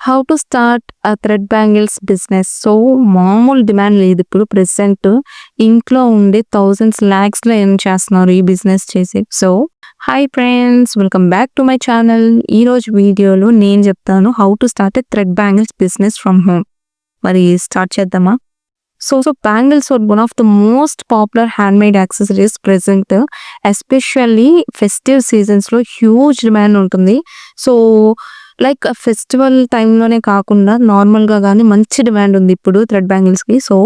How to start thread bangles business. So మామూలు demand లేదు ఇప్పుడు ప్రెసెంట్. ఇంట్లో ఉండి థౌజండ్స్ ల్యాక్స్లో ఎర్న్ చేస్తున్నారు ఈ బిజినెస్ చేసి. So hi friends, welcome back to my channel. ఈరోజు వీడియోలో నేను చెప్తాను how to start a thread bangles business from home. మరి స్టార్ట్ చేద్దామా? So bangles are one of the most popular handmade accessories present, especially festive సీజన్స్లో huge demand ఉంటుంది. So like festival టైంలోనే కాకుండా నార్మల్గా కానీ మంచి డిమాండ్ ఉంది ఇప్పుడు థ్రెడ్ బ్యాంగిల్స్కి. So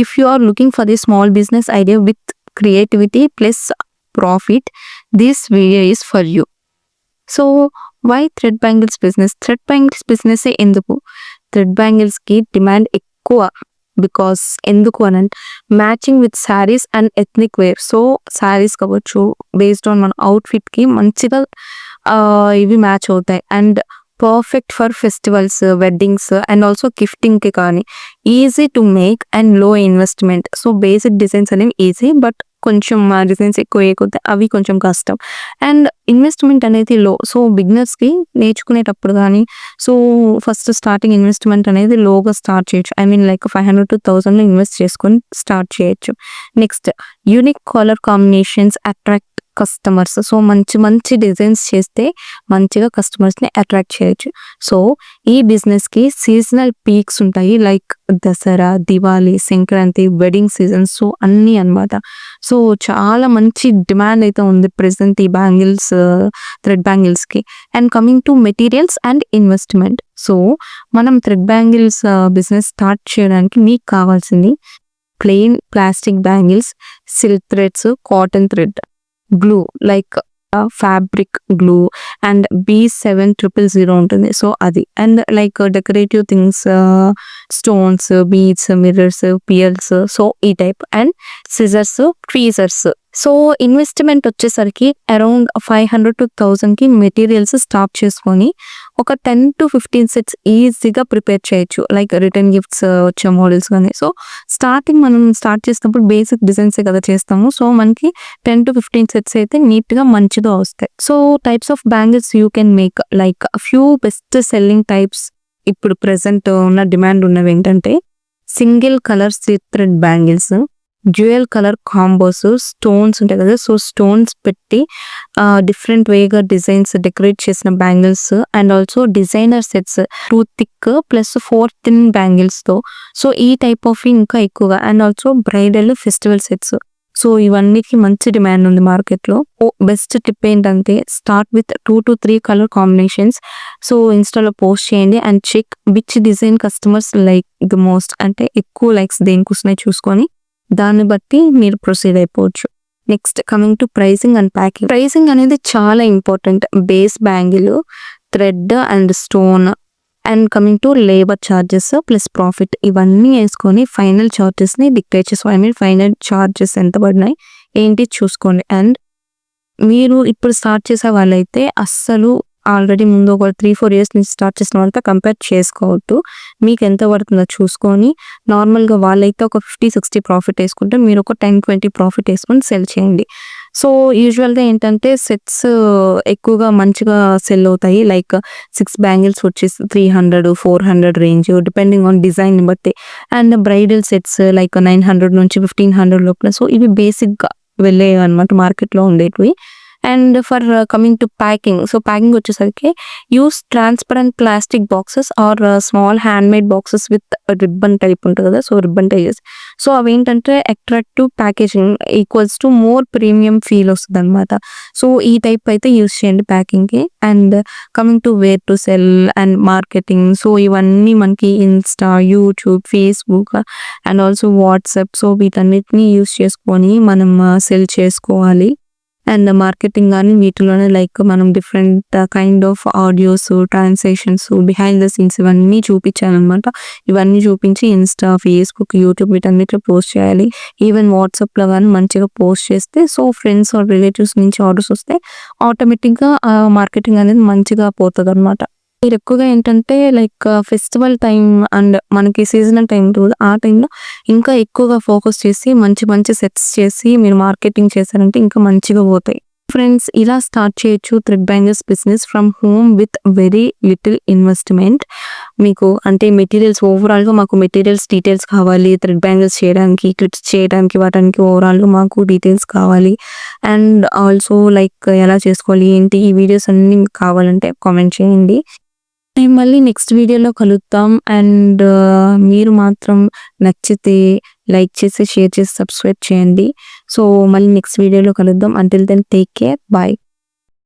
if you are looking for the small business idea with creativity plus profit, this video is for you. So why thread bangles business? Thread bangles business ఎందుకు? Thread బ్యాంగిల్స్కి డిమాండ్ ఎక్కువ because ఎందుకు అని అంటే matching with saris and ethnic wear. So saris కావచ్చు, based on మన అవుట్ఫిట్కి మంచిగా ఇవి మ్యాచ్ అవుతాయి and perfect for festivals, weddings and also గిఫ్టింగ్కి కానీ easy to make and low investment. So basic designs అనేవి ఈజీ, బట్ కొంచెం డిజైన్స్ ఎక్కువ వేయకపోతే అవి కొంచెం కష్టం అండ్ ఇన్వెస్ట్మెంట్ అనేది లో. సో బిగినర్స్కి నేర్చుకునేటప్పుడు కానీ సో ఫస్ట్ స్టార్టింగ్ ఇన్వెస్ట్మెంట్ అనేది లోగా స్టార్ట్ చేయొచ్చు. I mean like 500 to 1000 invest చేసుకొని స్టార్ట్ చేయొచ్చు. Next, unique colour combinations attract customers. So మంచి మంచి డిజైన్స్ చేస్తే మంచిగా కస్టమర్స్ని అట్రాక్ట్ చేయొచ్చు. సో ఈ బిజినెస్కి సీజనల్ పీక్స్ ఉంటాయి, like Dasara, Diwali, Sankranti, wedding season, so అన్నీ అనమాట. సో చాలా మంచి డిమాండ్ అయితే ఉంది ప్రెసెంట్ ఈ బ్యాంగిల్స్, థ్రెడ్ బ్యాంగిల్స్కి. And coming to materials and investment. So మనం థ్రెడ్ బ్యాంగిల్స్ బిజినెస్ స్టార్ట్ చేయడానికి మీకు కావాల్సింది plain plastic bangles, silk threads, cotton thread, glue like fabric glue and B7000 ఉంటుంది. సో అది and like decorative things, stones, beads, mirrors, pearls, so ఈ type and scissors, tweezers. So investment వచ్చేసరికి around 500 to 1000కి materials stop చేసుకొని ఒక 10 to 15 sets ఈజీగా prepare చేయొచ్చు, like return gifts వచ్చే మోడల్స్ కానీ. సో స్టార్టింగ్ మనం స్టార్ట్ చేసినప్పుడు బేసిక్ డిజైన్సే కదా చేస్తాము. సో మనకి 10 to 15 సెట్స్ అయితే నీట్గా మంచిగా వస్తాయి. So types of bangles you can make, like few best selling types ఇప్పుడు ప్రెసెంట్ ఉన్న డిమాండ్ ఉన్నవి ఏంటంటే single colour set thread bangles, dual colour combos, stones ఉంటాయి కదా, సో స్టోన్స్ పెట్టి డిఫరెంట్ వేగా డిజైన్స్ డెకరేట్ చేసిన bangles and also designer sets 2 thick plus 4 thin బ్యాంగిల్స్తో. సో ఈ టైప్ ఆఫ్ ఇంకా ఎక్కువగా and also bridal festival sets. So ఇవన్నీకి మంచి డిమాండ్ ఉంది మార్కెట్లో. బెస్ట్ టిప్ ఏంటంటే start with 2 to 3 colour combinations. So ఇన్స్టాలో పోస్ట్ చేయండి and check which design customers like the most, అంటే ఎక్కువ లైక్స్ దేనికి వస్తున్నాయి చూసుకొని దాన్ని బట్టి మీరు ప్రొసీడ్ అయిపోవచ్చు. Next coming to pricing and packing. Pricing అనేది చాలా important. Base bangle, thread and stone and coming to labour charges plus profit, ఇవన్నీ వేసుకొని ఫైనల్ ఛార్జెస్ని డిక్లేర్ చేసుకోవాలి. ఐ మీన్ ఫైనల్ ఛార్జెస్ ఎంత పడినాయి ఏంటి చూసుకోండి. అండ్ మీరు ఇప్పుడు స్టార్ట్ చేసే వాళ్ళైతే అస్సలు ఆల్రెడీ ముందు ఒక 3-4 years నుంచి స్టార్ట్ చేసిన వాళ్ళతో కంపేర్ చేసుకోవద్దు. మీకు ఎంత పడుతుందో చూసుకొని నార్మల్గా వాళ్ళైతే ఒక 50-60 ప్రాఫిట్ వేసుకుంటే మీరు ఒక 10-20 ప్రాఫిట్ వేసుకొని సెల్ చేయండి. సో యూజువల్గా ఏంటంటే సెట్స్ ఎక్కువగా మంచిగా సెల్ అవుతాయి, లైక్ 6 బ్యాంగిల్స్ వచ్చేసి 300-400 రేంజ్ డిపెండింగ్ ఆన్ డిజైన్ బట్టి. అండ్ బ్రైడల్ సెట్స్ లైక్ 900 నుంచి 1500 లోపల. సో ఇవి బేసిక్గా వెళ్ళే అనమాట మార్కెట్లో ఉండేటివి. And for coming to packing, so packing వచ్చేసరికి use transparent plastic boxes or small handmade boxes with ribbon type ఉంటుంది కదా, సో రిబ్బన్ టైజెస్. సో అవి ఏంటంటే attractive packaging equals to more premium feel వస్తుంది అనమాట. సో ఈ టైప్ అయితే use చేయండి ప్యాకింగ్కి. And coming to where to sell and marketing, so ఇవన్నీ మనకి Insta, YouTube, Facebook and also WhatsApp, so వీటన్నిటిని యూస్ చేసుకొని మనం సెల్ చేసుకోవాలి. అండ్ మార్కెటింగ్ కానీ వీటిలోనే లైక్ మనం different kind of audios, transactions, behind the scenes ఇవన్నీ చూపించాలన్నమాట. ఇవన్నీ చూపించి ఇన్స్టా, ఫేస్బుక్, యూట్యూబ్ వీటన్నిటిలో పోస్ట్ చేయాలి. ఈవెన్ వాట్సాప్లో కానీ మంచిగా పోస్ట్ చేస్తే సో ఫ్రెండ్స్ ఆర్ రిలేటివ్స్ నుంచి ఆర్డర్స్ వస్తే ఆటోమేటిక్గా మార్కెటింగ్ అనేది మంచిగా పోతుంది అనమాట. మీరు ఎక్కువగా ఏంటంటే లైక్ ఫెస్టివల్ టైం అండ్ మనకి సీజనల్ టైం ఉంటుంది, ఆ టైంలో ఇంకా ఎక్కువగా ఫోకస్ చేసి మంచి మంచి సెట్స్ చేసి మీరు మార్కెటింగ్ చేశారంటే ఇంకా మంచిగా పోతాయి. ఫ్రెండ్స్, ఇలా స్టార్ట్ చేయొచ్చు thread bangles business from home with very little investment. మీకు అంటే మెటీరియల్స్ ఓవరాల్‌గా మాకు మెటీరియల్స్ డీటెయిల్స్ కావాలి. థ్రెడ్ బ్యాంగిల్స్ చేయడానికి, క్లిప్స్ చేయడానికి వాటానికి ఓవరాల్‌గా మాకు డీటెయిల్స్ కావాలి. అండ్ ఆల్సో లైక్ ఎలా చేసుకోవాలి ఏంటి ఈ వీడియోస్ అన్నీ మీకు కావాలంటే కామెంట్ చేయండి. మేము మళ్ళీ నెక్స్ట్ వీడియోలో కలుద్దాం. అండ్ మీరు మాత్రం నచ్చితే లైక్ చేసి, షేర్ చేసి, సబ్స్క్రైబ్ చేయండి. సో మళ్ళీ నెక్స్ట్ వీడియోలో కలుద్దాం. Until then take care. By.